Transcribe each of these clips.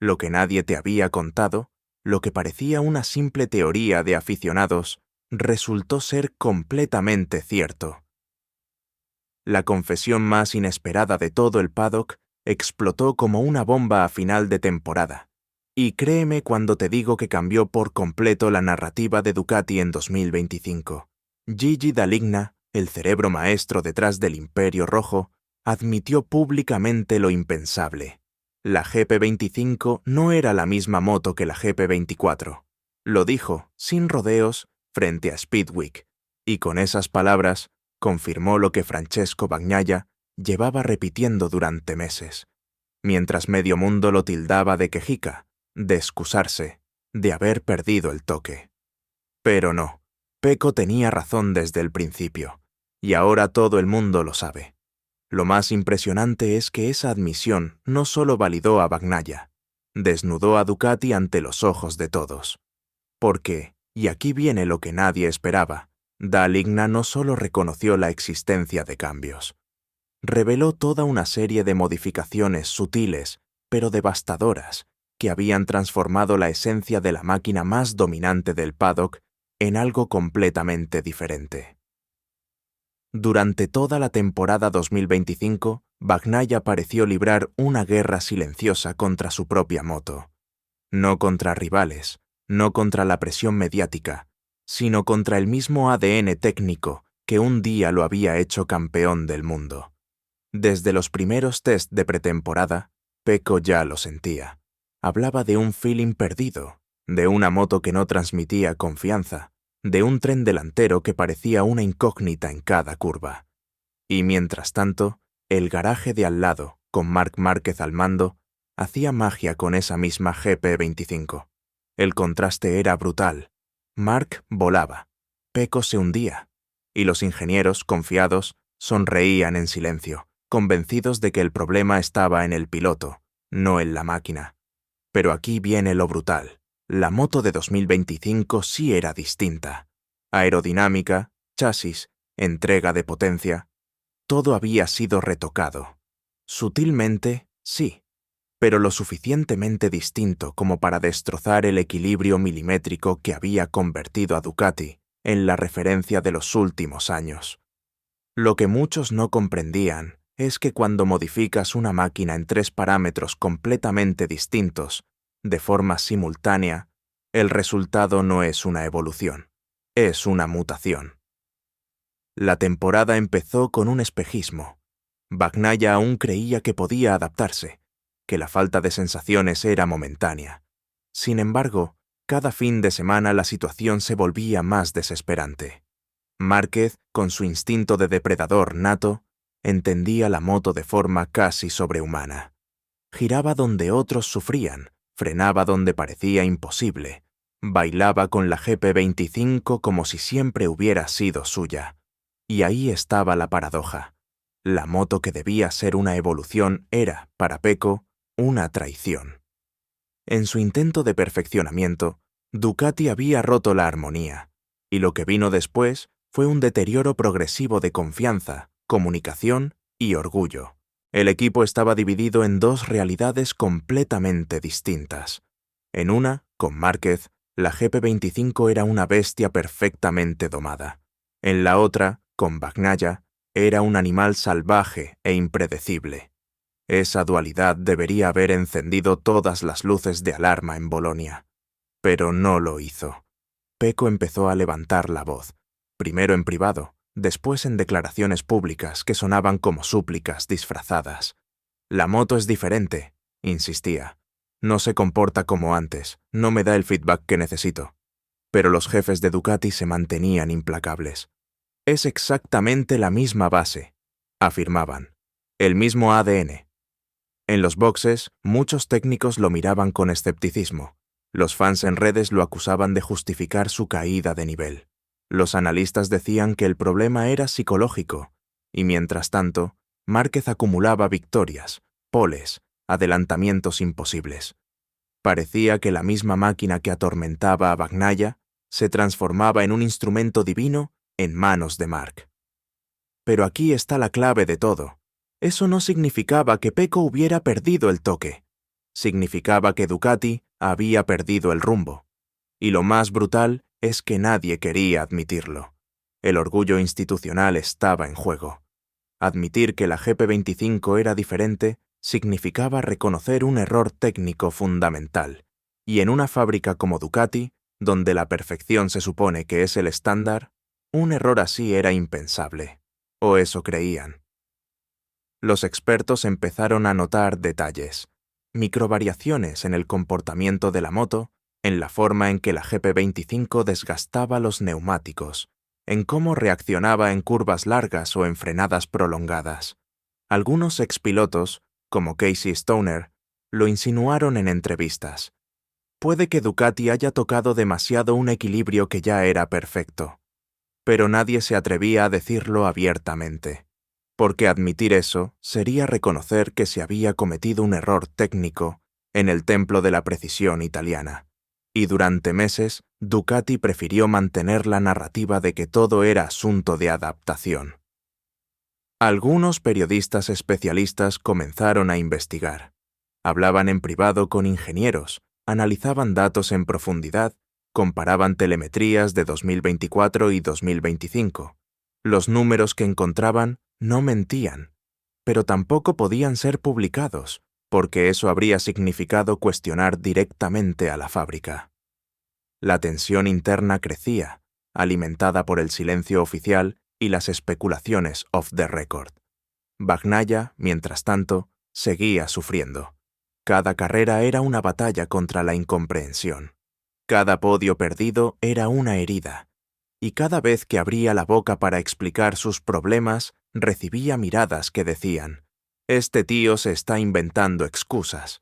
Lo que nadie te había contado, lo que parecía una simple teoría de aficionados, resultó ser completamente cierto. La confesión más inesperada de todo el paddock explotó como una bomba a final de temporada. Y créeme cuando te digo que cambió por completo la narrativa de Ducati en 2025. Gigi Dall'Igna, el cerebro maestro detrás del Imperio Rojo, admitió públicamente lo impensable. La GP25 no era la misma moto que la GP24. Lo dijo, sin rodeos, frente a Speedweek, y con esas palabras confirmó lo que Francesco Bagnaia llevaba repitiendo durante meses, mientras medio mundo lo tildaba de quejica, de excusarse, de haber perdido el toque. Pero no, Pecco tenía razón desde el principio, y ahora todo el mundo lo sabe. Lo más impresionante es que esa admisión no solo validó a Bagnaia, desnudó a Ducati ante los ojos de todos. Porque, y aquí viene lo que nadie esperaba, Dall'Igna no solo reconoció la existencia de cambios, reveló toda una serie de modificaciones sutiles, pero devastadoras, que habían transformado la esencia de la máquina más dominante del paddock en algo completamente diferente. Durante toda la temporada 2025, Bagnaia pareció librar una guerra silenciosa contra su propia moto. No contra rivales, no contra la presión mediática, sino contra el mismo ADN técnico que un día lo había hecho campeón del mundo. Desde los primeros test de pretemporada, Pecco ya lo sentía. Hablaba de un feeling perdido, de una moto que no transmitía confianza, de un tren delantero que parecía una incógnita en cada curva. Y mientras tanto, el garaje de al lado, con Marc Márquez al mando, hacía magia con esa misma GP25. El contraste era brutal. Marc volaba, Pecco se hundía, y los ingenieros, confiados, sonreían en silencio, convencidos de que el problema estaba en el piloto, no en la máquina. Pero aquí viene lo brutal. La moto de 2025 sí era distinta. Aerodinámica, chasis, entrega de potencia, todo había sido retocado. Sutilmente, sí, pero lo suficientemente distinto como para destrozar el equilibrio milimétrico que había convertido a Ducati en la referencia de los últimos años. Lo que muchos no comprendían es que cuando modificas una máquina en 3 parámetros completamente distintos, de forma simultánea, el resultado no es una evolución, es una mutación. La temporada empezó con un espejismo. Bagnaia aún creía que podía adaptarse, que la falta de sensaciones era momentánea. Sin embargo, cada fin de semana la situación se volvía más desesperante. Márquez, con su instinto de depredador nato, entendía la moto de forma casi sobrehumana. Giraba donde otros sufrían, frenaba donde parecía imposible, bailaba con la GP25 como si siempre hubiera sido suya. Y ahí estaba la paradoja. La moto que debía ser una evolución era, para Pecco, una traición. En su intento de perfeccionamiento, Ducati había roto la armonía, y lo que vino después fue un deterioro progresivo de confianza, comunicación y orgullo. El equipo estaba dividido en dos realidades completamente distintas. En una, con Márquez, la GP25 era una bestia perfectamente domada. En la otra, con Bagnaia, era un animal salvaje e impredecible. Esa dualidad debería haber encendido todas las luces de alarma en Bolonia. Pero no lo hizo. Pecco empezó a levantar la voz, primero en privado, después en declaraciones públicas que sonaban como súplicas disfrazadas. La moto es diferente, insistía. No se comporta como antes, no me da el feedback que necesito. Pero los jefes de Ducati se mantenían implacables. Es exactamente la misma base, afirmaban. El mismo ADN. En los boxes, muchos técnicos lo miraban con escepticismo. Los fans en redes lo acusaban de justificar su caída de nivel. Los analistas decían que el problema era psicológico, y mientras tanto, Márquez acumulaba victorias, poles, adelantamientos imposibles. Parecía que la misma máquina que atormentaba a Bagnaia se transformaba en un instrumento divino en manos de Marc. Pero aquí está la clave de todo. Eso no significaba que Pecco hubiera perdido el toque. Significaba que Ducati había perdido el rumbo. Y lo más brutal es que nadie quería admitirlo. El orgullo institucional estaba en juego. Admitir que la GP25 era diferente significaba reconocer un error técnico fundamental. Y en una fábrica como Ducati, donde la perfección se supone que es el estándar, un error así era impensable. O eso creían. Los expertos empezaron a notar detalles, microvariaciones en el comportamiento de la moto, en la forma en que la GP25 desgastaba los neumáticos, en cómo reaccionaba en curvas largas o en frenadas prolongadas. Algunos expilotos, como Casey Stoner, lo insinuaron en entrevistas. Puede que Ducati haya tocado demasiado un equilibrio que ya era perfecto, pero nadie se atrevía a decirlo abiertamente, porque admitir eso sería reconocer que se había cometido un error técnico en el templo de la precisión italiana. Y durante meses, Ducati prefirió mantener la narrativa de que todo era asunto de adaptación. Algunos periodistas especialistas comenzaron a investigar. Hablaban en privado con ingenieros, analizaban datos en profundidad, comparaban telemetrías de 2024 y 2025. Los números que encontraban no mentían, pero tampoco podían ser publicados, porque eso habría significado cuestionar directamente a la fábrica. La tensión interna crecía, alimentada por el silencio oficial y las especulaciones off the record. Bagnaia, mientras tanto, seguía sufriendo. Cada carrera era una batalla contra la incomprensión. Cada podio perdido era una herida, y cada vez que abría la boca para explicar sus problemas, recibía miradas que decían: «Este tío se está inventando excusas».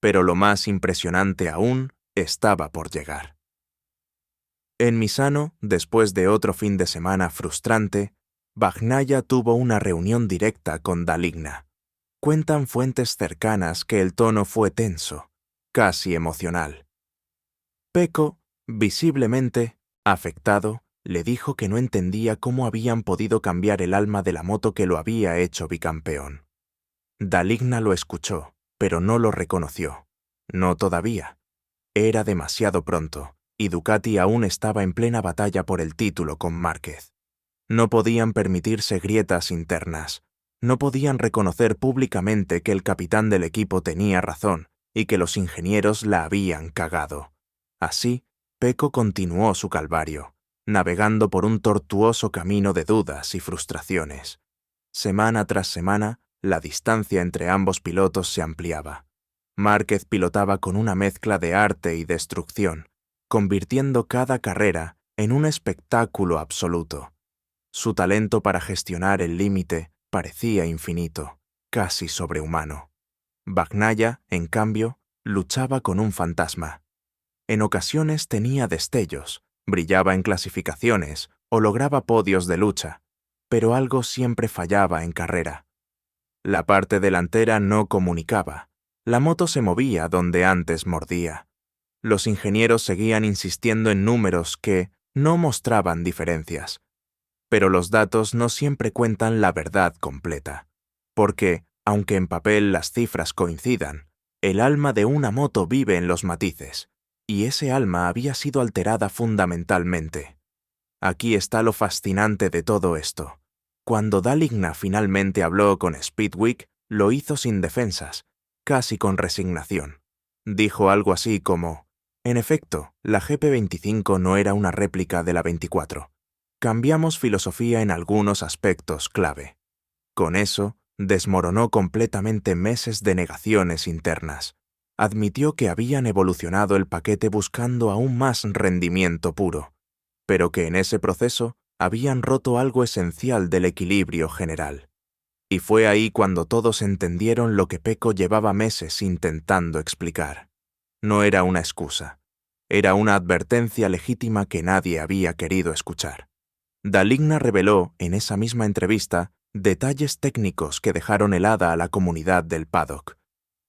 Pero lo más impresionante aún estaba por llegar. En Misano, después de otro fin de semana frustrante, Bagnaia tuvo una reunión directa con Daligna. Cuentan fuentes cercanas que el tono fue tenso, casi emocional. Pecco, visiblemente afectado, le dijo que no entendía cómo habían podido cambiar el alma de la moto que lo había hecho bicampeón. Daligna lo escuchó, pero no lo reconoció. No todavía. Era demasiado pronto, y Ducati aún estaba en plena batalla por el título con Márquez. No podían permitirse grietas internas. No podían reconocer públicamente que el capitán del equipo tenía razón y que los ingenieros la habían cagado. Así, Pecco continuó su calvario, navegando por un tortuoso camino de dudas y frustraciones. Semana tras semana, la distancia entre ambos pilotos se ampliaba. Márquez pilotaba con una mezcla de arte y destrucción, convirtiendo cada carrera en un espectáculo absoluto. Su talento para gestionar el límite parecía infinito, casi sobrehumano. Bagnaia, en cambio, luchaba con un fantasma. En ocasiones tenía destellos, brillaba en clasificaciones o lograba podios de lucha, pero algo siempre fallaba en carrera. La parte delantera no comunicaba. La moto se movía donde antes mordía. Los ingenieros seguían insistiendo en números que no mostraban diferencias. Pero los datos no siempre cuentan la verdad completa, porque, aunque en papel las cifras coincidan, el alma de una moto vive en los matices, y ese alma había sido alterada fundamentalmente. Aquí está lo fascinante de todo esto. Cuando Daligna finalmente habló con Speedweek, lo hizo sin defensas, casi con resignación. Dijo algo así como: «En efecto, la GP25 no era una réplica de la 24. Cambiamos filosofía en algunos aspectos clave». Con eso, desmoronó completamente meses de negaciones internas. Admitió que habían evolucionado el paquete buscando aún más rendimiento puro, pero que en ese proceso habían roto algo esencial del equilibrio general. Y fue ahí cuando todos entendieron lo que Pecco llevaba meses intentando explicar. No era una excusa. Era una advertencia legítima que nadie había querido escuchar. Daligna reveló, en esa misma entrevista, detalles técnicos que dejaron helada a la comunidad del paddock.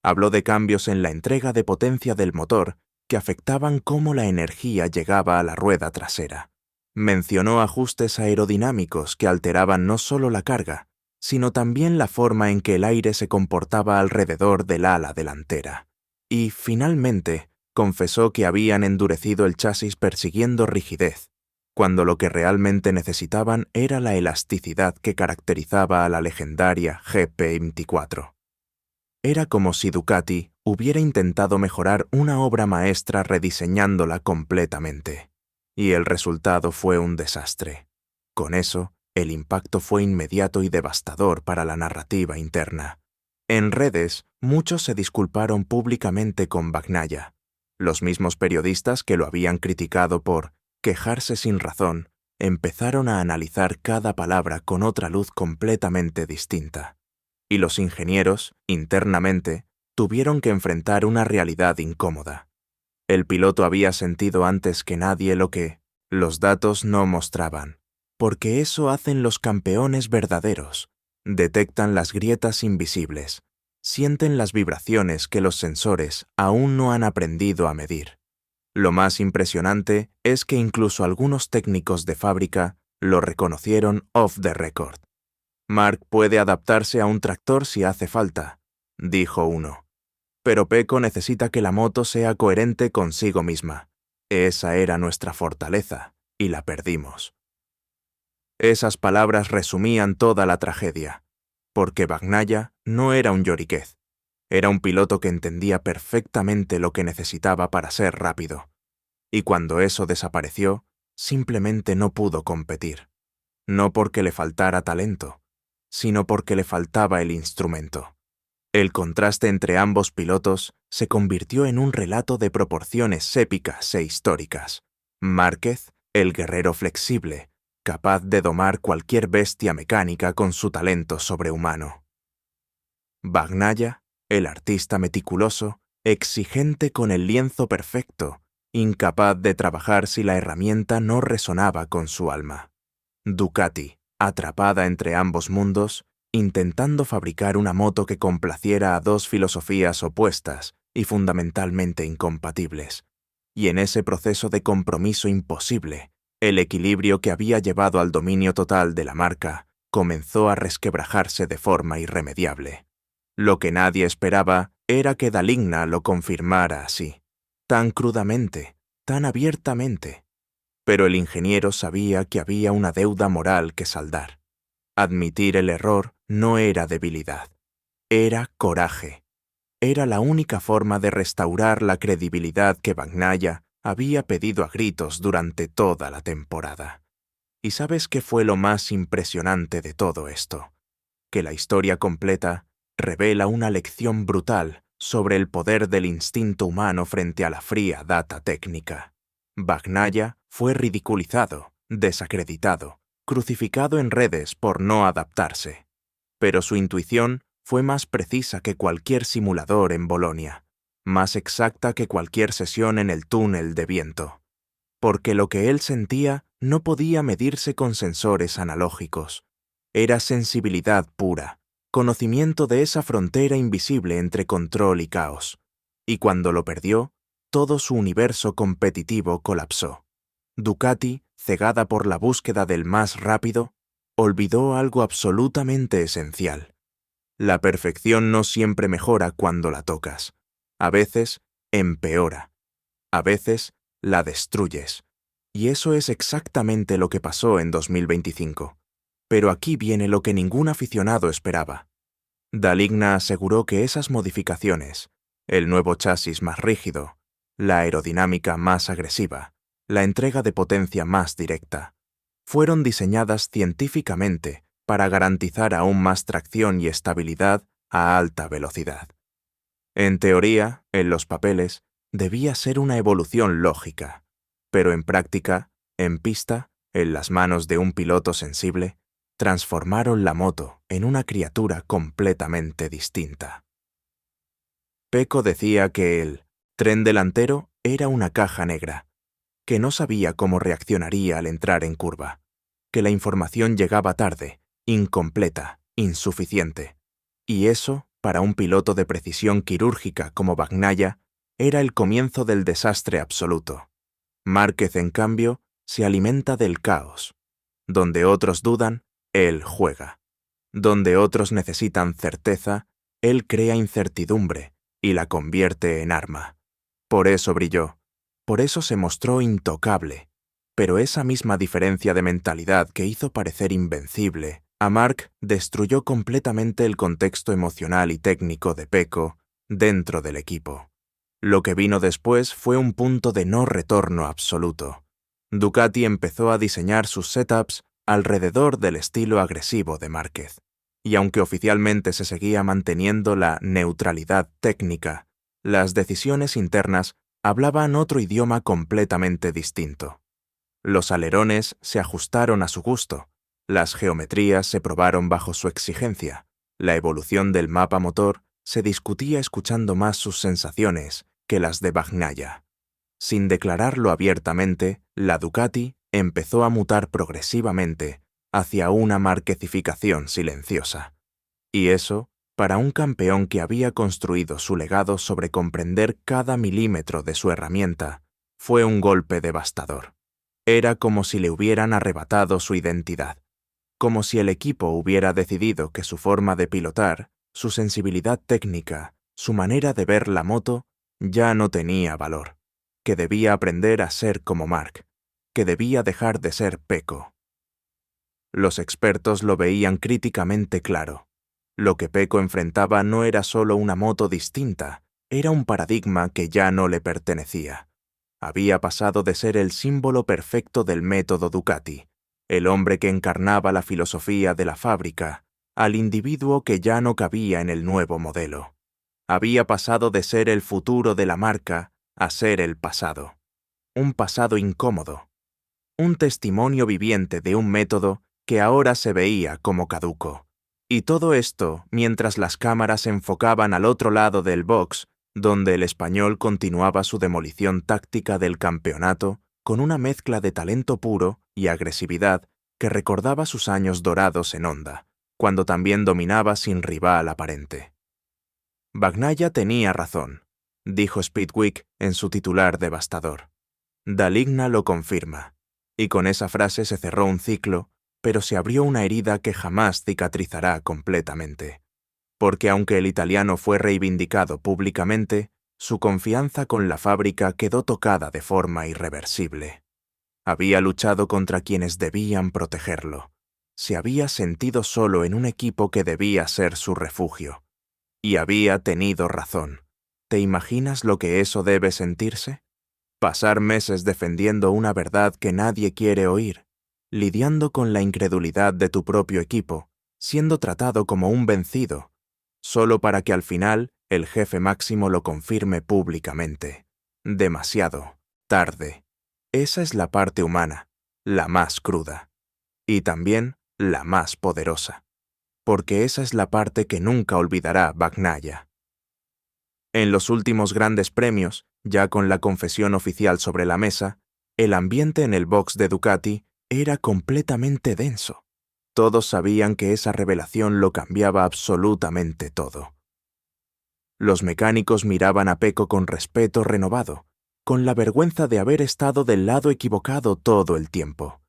Habló de cambios en la entrega de potencia del motor que afectaban cómo la energía llegaba a la rueda trasera. Mencionó ajustes aerodinámicos que alteraban no solo la carga, sino también la forma en que el aire se comportaba alrededor del ala delantera. Y, finalmente, confesó que habían endurecido el chasis persiguiendo rigidez, cuando lo que realmente necesitaban era la elasticidad que caracterizaba a la legendaria GP24. Era como si Ducati hubiera intentado mejorar una obra maestra rediseñándola completamente. Y el resultado fue un desastre. Con eso, el impacto fue inmediato y devastador para la narrativa interna. En redes, muchos se disculparon públicamente con Bagnaia. Los mismos periodistas que lo habían criticado por quejarse sin razón, empezaron a analizar cada palabra con otra luz completamente distinta. Y los ingenieros, internamente, tuvieron que enfrentar una realidad incómoda. El piloto había sentido antes que nadie lo que los datos no mostraban, porque eso hacen los campeones verdaderos. Detectan las grietas invisibles, sienten las vibraciones que los sensores aún no han aprendido a medir. Lo más impresionante es que incluso algunos técnicos de fábrica lo reconocieron off the record. Mark puede adaptarse a un tractor si hace falta, dijo uno. Pero Pecco necesita que la moto sea coherente consigo misma. Esa era nuestra fortaleza, y la perdimos. Esas palabras resumían toda la tragedia, porque Bagnaia no era un lloriquez. Era un piloto que entendía perfectamente lo que necesitaba para ser rápido. Y cuando eso desapareció, simplemente no pudo competir. No porque le faltara talento, sino porque le faltaba el instrumento. El contraste entre ambos pilotos se convirtió en un relato de proporciones épicas e históricas. Márquez, el guerrero flexible, capaz de domar cualquier bestia mecánica con su talento sobrehumano. Bagnaia, el artista meticuloso, exigente con el lienzo perfecto, incapaz de trabajar si la herramienta no resonaba con su alma. Ducati, atrapada entre ambos mundos, intentando fabricar una moto que complaciera a dos filosofías opuestas y fundamentalmente incompatibles. Y en ese proceso de compromiso imposible, el equilibrio que había llevado al dominio total de la marca comenzó a resquebrajarse de forma irremediable. Lo que nadie esperaba era que Daligna lo confirmara así, tan crudamente, tan abiertamente. Pero el ingeniero sabía que había una deuda moral que saldar. Admitir el error no era debilidad, era coraje. Era la única forma de restaurar la credibilidad que Bagnaia había pedido a gritos durante toda la temporada. ¿Y sabes qué fue lo más impresionante de todo esto? Que la historia completa revela una lección brutal sobre el poder del instinto humano frente a la fría data técnica. Bagnaia fue ridiculizado, desacreditado, crucificado en redes por no adaptarse. Pero su intuición fue más precisa que cualquier simulador en Bolonia, más exacta que cualquier sesión en el túnel de viento. Porque lo que él sentía no podía medirse con sensores analógicos. Era sensibilidad pura, conocimiento de esa frontera invisible entre control y caos. Y cuando lo perdió, todo su universo competitivo colapsó. Ducati, cegada por la búsqueda del más rápido, olvidó algo absolutamente esencial. La perfección no siempre mejora cuando la tocas. A veces, empeora. A veces, la destruyes. Y eso es exactamente lo que pasó en 2025. Pero aquí viene lo que ningún aficionado esperaba. Daligna aseguró que esas modificaciones, el nuevo chasis más rígido, la aerodinámica más agresiva, la entrega de potencia más directa, fueron diseñadas científicamente para garantizar aún más tracción y estabilidad a alta velocidad. En teoría, en los papeles, debía ser una evolución lógica, pero en práctica, en pista, en las manos de un piloto sensible, transformaron la moto en una criatura completamente distinta. Pecco decía que el tren delantero era una caja negra, que no sabía cómo reaccionaría al entrar en curva, que la información llegaba tarde, incompleta, insuficiente. Y eso, para un piloto de precisión quirúrgica como Bagnaia, era el comienzo del desastre absoluto. Márquez, en cambio, se alimenta del caos. Donde otros dudan, él juega. Donde otros necesitan certeza, él crea incertidumbre, y la convierte en arma. Por eso brilló, por eso se mostró intocable. Pero esa misma diferencia de mentalidad que hizo parecer invencible a Mark destruyó completamente el contexto emocional y técnico de Pecco dentro del equipo. Lo que vino después fue un punto de no retorno absoluto. Ducati empezó a diseñar sus setups alrededor del estilo agresivo de Márquez, y aunque oficialmente se seguía manteniendo la neutralidad técnica, las decisiones internas hablaban otro idioma completamente distinto. Los alerones se ajustaron a su gusto, las geometrías se probaron bajo su exigencia, la evolución del mapa motor se discutía escuchando más sus sensaciones que las de Bagnaia. Sin declararlo abiertamente, la Ducati empezó a mutar progresivamente hacia una marquezificación silenciosa. Y eso, para un campeón que había construido su legado sobre comprender cada milímetro de su herramienta, fue un golpe devastador. Era como si le hubieran arrebatado su identidad, como si el equipo hubiera decidido que su forma de pilotar, su sensibilidad técnica, su manera de ver la moto, ya no tenía valor, que debía aprender a ser como Mark, que debía dejar de ser Pecco. Los expertos lo veían críticamente claro. Lo que Pecco enfrentaba no era solo una moto distinta, era un paradigma que ya no le pertenecía. Había pasado de ser el símbolo perfecto del método Ducati, el hombre que encarnaba la filosofía de la fábrica, al individuo que ya no cabía en el nuevo modelo. Había pasado de ser el futuro de la marca a ser el pasado. Un pasado incómodo. Un testimonio viviente de un método que ahora se veía como caduco. Y todo esto mientras las cámaras se enfocaban al otro lado del box, donde el español continuaba su demolición táctica del campeonato con una mezcla de talento puro y agresividad que recordaba sus años dorados en Honda, cuando también dominaba sin rival aparente. Bagnaia tenía razón, dijo Speedweek en su titular devastador. Daligna lo confirma. Y con esa frase se cerró un ciclo, pero se abrió una herida que jamás cicatrizará completamente. Porque aunque el italiano fue reivindicado públicamente, su confianza con la fábrica quedó tocada de forma irreversible. Había luchado contra quienes debían protegerlo. Se había sentido solo en un equipo que debía ser su refugio. Y había tenido razón. ¿Te imaginas lo que eso debe sentirse? Pasar meses defendiendo una verdad que nadie quiere oír, lidiando con la incredulidad de tu propio equipo, siendo tratado como un vencido, solo para que al final el jefe máximo lo confirme públicamente. Demasiado tarde. Esa es la parte humana, la más cruda, y también la más poderosa, porque esa es la parte que nunca olvidará Bagnaia. En los últimos grandes premios, ya con la confesión oficial sobre la mesa, el ambiente en el box de Ducati era completamente denso. Todos sabían que esa revelación lo cambiaba absolutamente todo. Los mecánicos miraban a Pecco con respeto renovado, con la vergüenza de haber estado del lado equivocado todo el tiempo.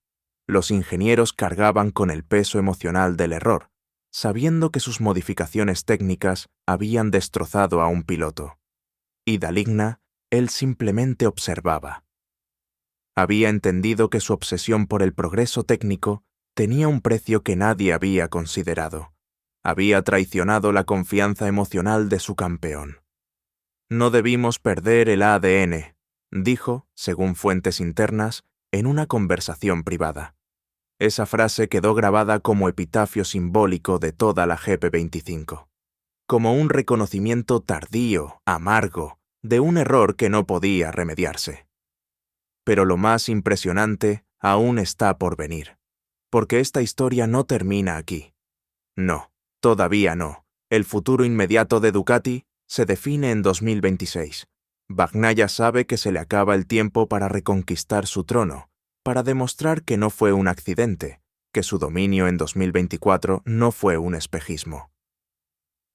Los ingenieros cargaban con el peso emocional del error, sabiendo que sus modificaciones técnicas habían destrozado a un piloto. Y Daligna, él simplemente observaba. Había entendido que su obsesión por el progreso técnico tenía un precio que nadie había considerado. Había traicionado la confianza emocional de su campeón. No debimos perder el ADN, dijo, según fuentes internas, en una conversación privada. Esa frase quedó grabada como epitafio simbólico de toda la GP25, como un reconocimiento tardío, amargo, de un error que no podía remediarse. Pero lo más impresionante aún está por venir, porque esta historia no termina aquí. No, todavía no. El futuro inmediato de Ducati se define en 2026. Bagnaia sabe que se le acaba el tiempo para reconquistar su trono, para demostrar que no fue un accidente, que su dominio en 2024 no fue un espejismo.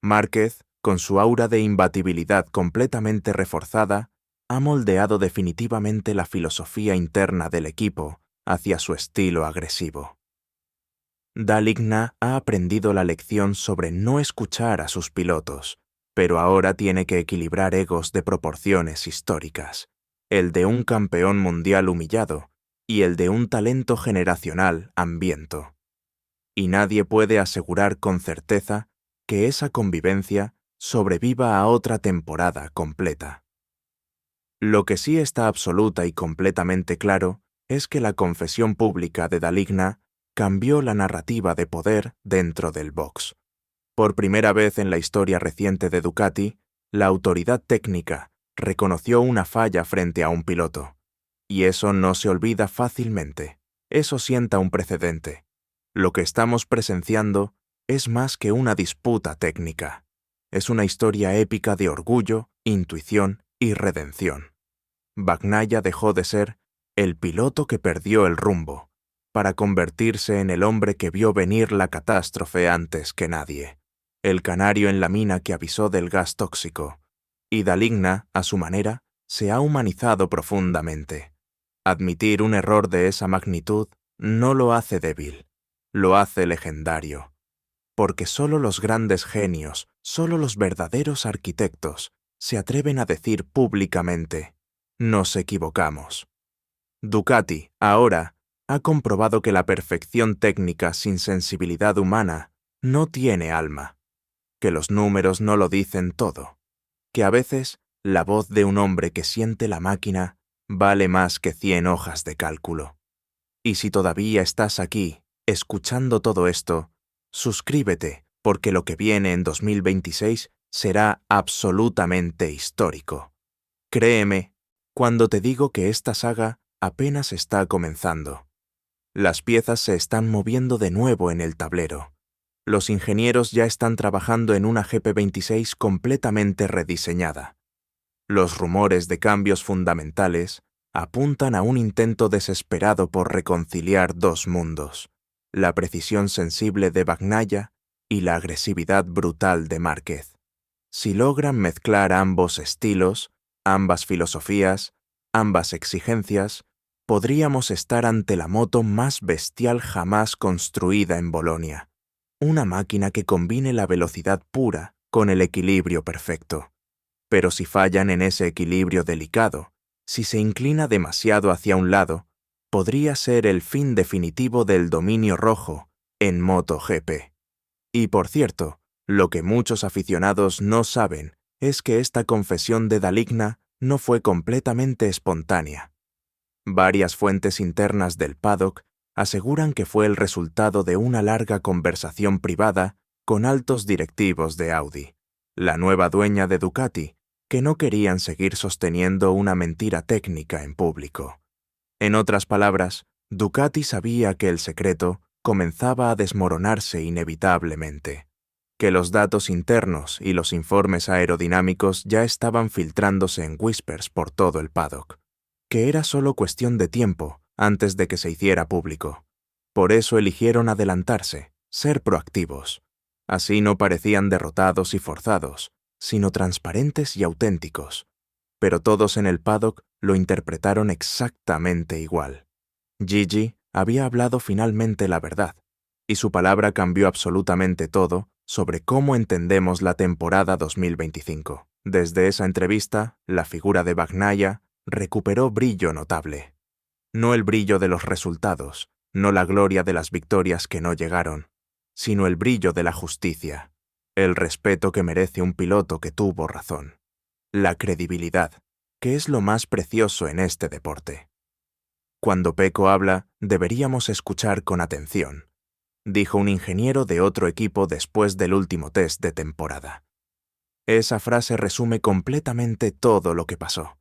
Márquez, con su aura de imbatibilidad completamente reforzada, ha moldeado definitivamente la filosofía interna del equipo hacia su estilo agresivo. Daligna ha aprendido la lección sobre no escuchar a sus pilotos, pero ahora tiene que equilibrar egos de proporciones históricas, el de un campeón mundial humillado y el de un talento generacional hambriento. Y nadie puede asegurar con certeza que esa convivencia sobreviva a otra temporada completa. Lo que sí está absoluta y completamente claro es que la confesión pública de Daligna cambió la narrativa de poder dentro del box. Por primera vez en la historia reciente de Ducati, la autoridad técnica reconoció una falla frente a un piloto. Y eso no se olvida fácilmente. Eso sienta un precedente. Lo que estamos presenciando es más que una disputa técnica. Es una historia épica de orgullo, intuición y redención. Bagnaia dejó de ser el piloto que perdió el rumbo, para convertirse en el hombre que vio venir la catástrofe antes que nadie, el canario en la mina que avisó del gas tóxico, y Daligna, a su manera, se ha humanizado profundamente. Admitir un error de esa magnitud no lo hace débil, lo hace legendario, porque solo los grandes genios, solo los verdaderos arquitectos, se atreven a decir públicamente: nos equivocamos. Ducati, ahora, ha comprobado que la perfección técnica sin sensibilidad humana no tiene alma, que los números no lo dicen todo, que a veces la voz de un hombre que siente la máquina vale más que 100 hojas de cálculo. Y si todavía estás aquí, escuchando todo esto, suscríbete, porque lo que viene en 2026 será absolutamente histórico. Créeme cuando te digo que esta saga apenas está comenzando. Las piezas se están moviendo de nuevo en el tablero. Los ingenieros ya están trabajando en una GP26 completamente rediseñada. Los rumores de cambios fundamentales apuntan a un intento desesperado por reconciliar dos mundos, la precisión sensible de Bagnaia y la agresividad brutal de Márquez. Si logran mezclar ambos estilos, ambas filosofías, ambas exigencias, podríamos estar ante la moto más bestial jamás construida en Bolonia. Una máquina que combine la velocidad pura con el equilibrio perfecto. Pero si fallan en ese equilibrio delicado, si se inclina demasiado hacia un lado, podría ser el fin definitivo del dominio rojo en MotoGP. Y por cierto, lo que muchos aficionados no saben es que esta confesión de Daligna no fue completamente espontánea. Varias fuentes internas del paddock aseguran que fue el resultado de una larga conversación privada con altos directivos de Audi, la nueva dueña de Ducati, que no querían seguir sosteniendo una mentira técnica en público. En otras palabras, Ducati sabía que el secreto comenzaba a desmoronarse inevitablemente, que los datos internos y los informes aerodinámicos ya estaban filtrándose en whispers por todo el paddock, que era solo cuestión de tiempo antes de que se hiciera público. Por eso eligieron adelantarse, ser proactivos. Así no parecían derrotados y forzados, sino transparentes y auténticos. Pero todos en el paddock lo interpretaron exactamente igual. Gigi había hablado finalmente la verdad, y su palabra cambió absolutamente todo sobre cómo entendemos la temporada 2025. Desde esa entrevista, la figura de Bagnaia recuperó brillo notable. No el brillo de los resultados, no la gloria de las victorias que no llegaron, sino el brillo de la justicia, el respeto que merece un piloto que tuvo razón, la credibilidad, que es lo más precioso en este deporte. Cuando Pecco habla, deberíamos escuchar con atención, dijo un ingeniero de otro equipo después del último test de temporada. Esa frase resume completamente todo lo que pasó.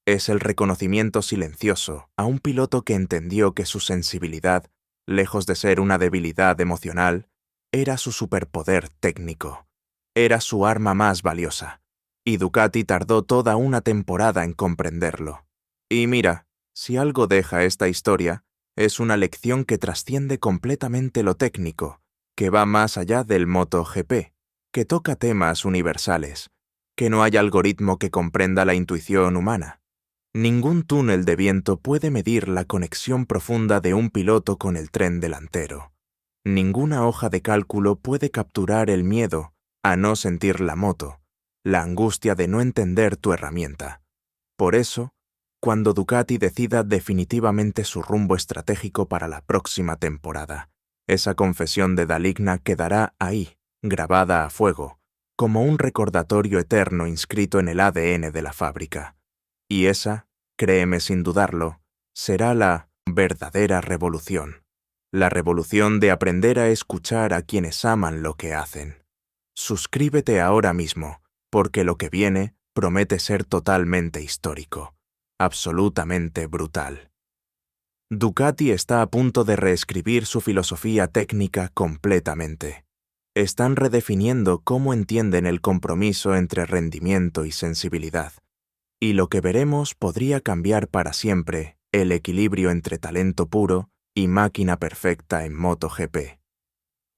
Es el reconocimiento silencioso a un piloto que entendió que su sensibilidad, lejos de ser una debilidad emocional, era su superpoder técnico. Era su arma más valiosa. Y Ducati tardó toda una temporada en comprenderlo. Y mira, si algo deja esta historia, es una lección que trasciende completamente lo técnico, que va más allá del MotoGP, que toca temas universales, que no hay algoritmo que comprenda la intuición humana. Ningún túnel de viento puede medir la conexión profunda de un piloto con el tren delantero. Ninguna hoja de cálculo puede capturar el miedo a no sentir la moto, la angustia de no entender tu herramienta. Por eso, cuando Ducati decida definitivamente su rumbo estratégico para la próxima temporada, esa confesión de Daligna quedará ahí, grabada a fuego, como un recordatorio eterno inscrito en el ADN de la fábrica. Y esa, créeme sin dudarlo, será la verdadera revolución. La revolución de aprender a escuchar a quienes aman lo que hacen. Suscríbete ahora mismo, porque lo que viene promete ser totalmente histórico, absolutamente brutal. Ducati está a punto de reescribir su filosofía técnica completamente. Están redefiniendo cómo entienden el compromiso entre rendimiento y sensibilidad. Y lo que veremos podría cambiar para siempre el equilibrio entre talento puro y máquina perfecta en MotoGP.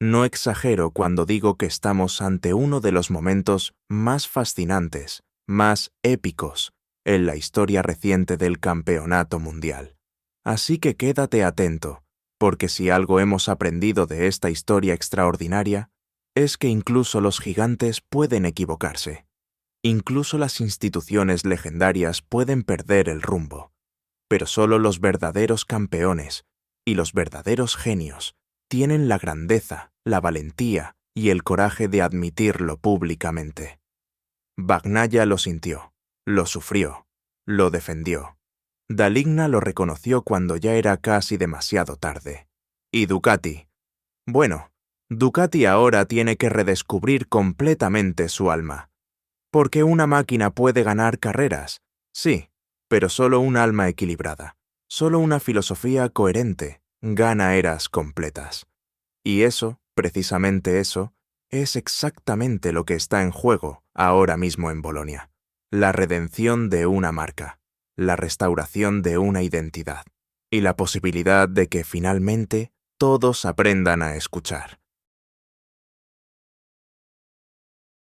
No exagero cuando digo que estamos ante uno de los momentos más fascinantes, más épicos, en la historia reciente del campeonato mundial. Así que quédate atento, porque si algo hemos aprendido de esta historia extraordinaria, es que incluso los gigantes pueden equivocarse. Incluso las instituciones legendarias pueden perder el rumbo. Pero solo los verdaderos campeones y los verdaderos genios tienen la grandeza, la valentía y el coraje de admitirlo públicamente. Bagnaia lo sintió, lo sufrió, lo defendió. Daligna lo reconoció cuando ya era casi demasiado tarde. Y Ducati. Bueno, Ducati ahora tiene que redescubrir completamente su alma. Porque una máquina puede ganar carreras, sí, pero solo un alma equilibrada, solo una filosofía coherente gana eras completas. Y eso, precisamente eso, es exactamente lo que está en juego ahora mismo en Bolonia. La redención de una marca, la restauración de una identidad, y la posibilidad de que finalmente todos aprendan a escuchar.